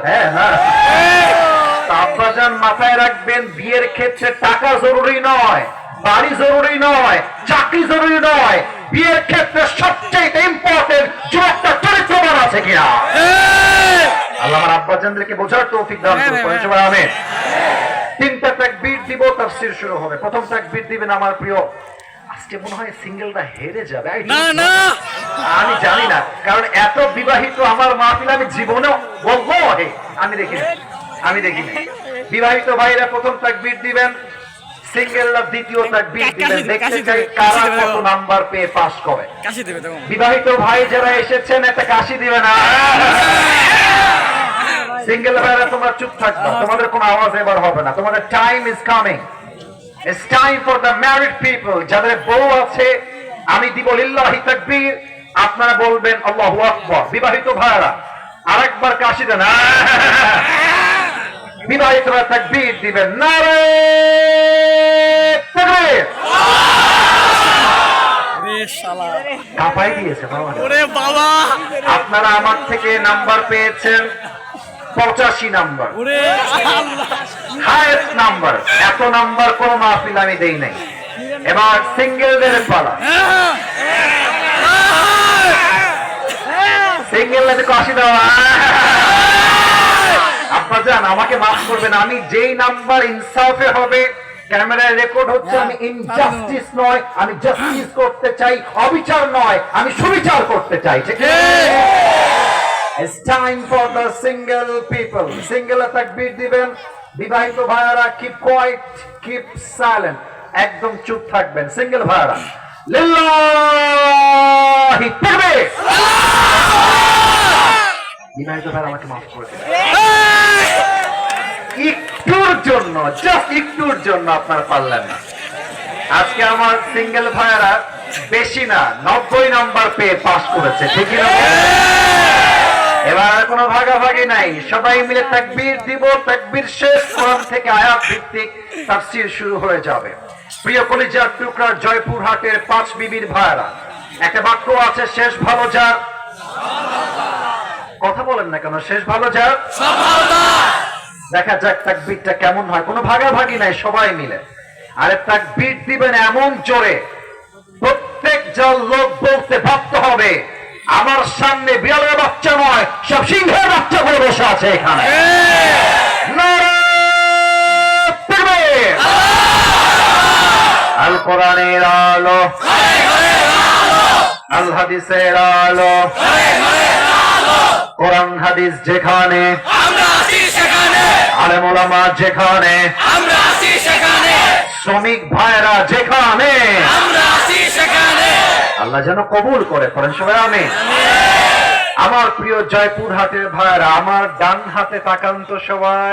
হ্যাঁ না? আব্বাজান মাথায় রাখবেন, বিয়ের ক্ষেত্রে টাকা জরুরি নয়, বাড়ি জরুরি নয়, চাকরি জরুরি নয়, বিয়ের ক্ষেত্রে সবচেয়ে ইম্পর্টেন্ট যুবকটা চরিত্রবান আছে কিনা। আল্লাহ আমার আব্বাজানদেরকে বোঝার তৌফিক দান করুন। সবাই আমিন। তিনটা তাকবীর দিব, তাফসীর শুরু হবে। প্রথম তাকবীর দিবেন আমার প্রিয়, আজকে মনে হয় সিঙ্গেলটা হেরে যাবে। আমি জানি না, কারণ এত বিবাহিত আমার মাহফিল আমি জীবনেও বলবো আমি দেখিনি। বিবাহিত ভাইরা প্রথম তাকবীর দিবেন, সিঙ্গেলরা দ্বিতীয় তাকবীর দিবেন। দেখতে চাই কারা কত নাম্বার পেয়ে পাস করে। বিবাহিত ভাই যারা এসেছেন একটা কাশি দিবেন। সিঙ্গেল ভাইরা তোমরা চুপ থাকবে, তোমাদের কোনো আওয়াজ এবার হবে না। তোমাদের time is coming. It's time for the married people. যাদের বউ আছে আমি দিব লিল্লাহি তাকবীর, আপনারা বলবেন আল্লাহু আকবার। বিবাহিত ভাইরা আরেকবার কাশি দেন। বিবাহিতরা তাকবীর দিবেন, নারে তাকবীর। কাঁপাই দিয়েছে বাবা। আপনারা আমার থেকে নাম্বার পেয়েছেন 85 নাম্বার, হাইয়েস্ট নাম্বার। এত নাম্বার কোন মাহফিল আমি দেই নাই। এবার সিঙ্গেলদের পালা। সিঙ্গেলদের কাশি দেওয়া। আপনারা জান, আমাকে মাফ করবেন, আমি যেই নাম্বার ইনসাফে হবে, ক্যামেরায় রেকর্ড হচ্ছে, আমি ইনজাস্টিস নয়, আমি জাস্টিস করতে চাই, অবিচার নয়, আমি সুবিচার করতে চাই। ঠিক আছে? It's time for the single people. Single takbir দিবেন। বিবাহিত ভাইরা keep quiet, keep silent, একদম চুপ থাকবেন। সিঙ্গেল ভাইরা লিল্লাহি তাকবীর। বিবাহিত ভাইরা আমাকে মাফ করে দিন, একটুর জন্য, জাস্ট একটুর জন্য আপনারা পারলেন না। আজকে আমার সিঙ্গেল ভাইরা বেশি না 90 নাম্বার পেয়ে পাস করেছে। ঠিক না? এবার কোনো ভাগাভাগি নাই, সবাই মিলে তাকবীর দিব। তাকবীর শেষ, কোরআন থেকে আয়াত ভিত্তিক তাফসীর শুরু হয়ে যাবে। প্রিয় কলিজার টুকরার জয়পুরহাটের 5 বিবির ভাইরা, একটা বাক্য আছে, শেষ ভালো যার। কথা বলেন না কেন? শেষ ভালো যার। দেখা যাক তাকবীরটা কেমন হয়। কোনো ভাগাভাগি নাই, সবাই মিলে। আরে তাকবীর দিবেন এমন জোরে, প্রত্যেক জন লোক বলতে বাধ্য হবে আমার সামনে বিড়ালের বাচ্চা নয়, সব সিংহের বাচ্চা করে বসে আছে এখানে। আল কোরআনের আলো, আল হাদিসের আলো, কোরআন হাদিস যেখানে, আলেম ওলামা যেখানে, শ্রমিক ভাইরা যেখানে, আল্লাহ যেন কবুল করে। পড়েন সবাই আমিন। আমার প্রিয় জয়পুরহাটের ভাইরা, আমার ডান হাতে তাকান তো সবাই।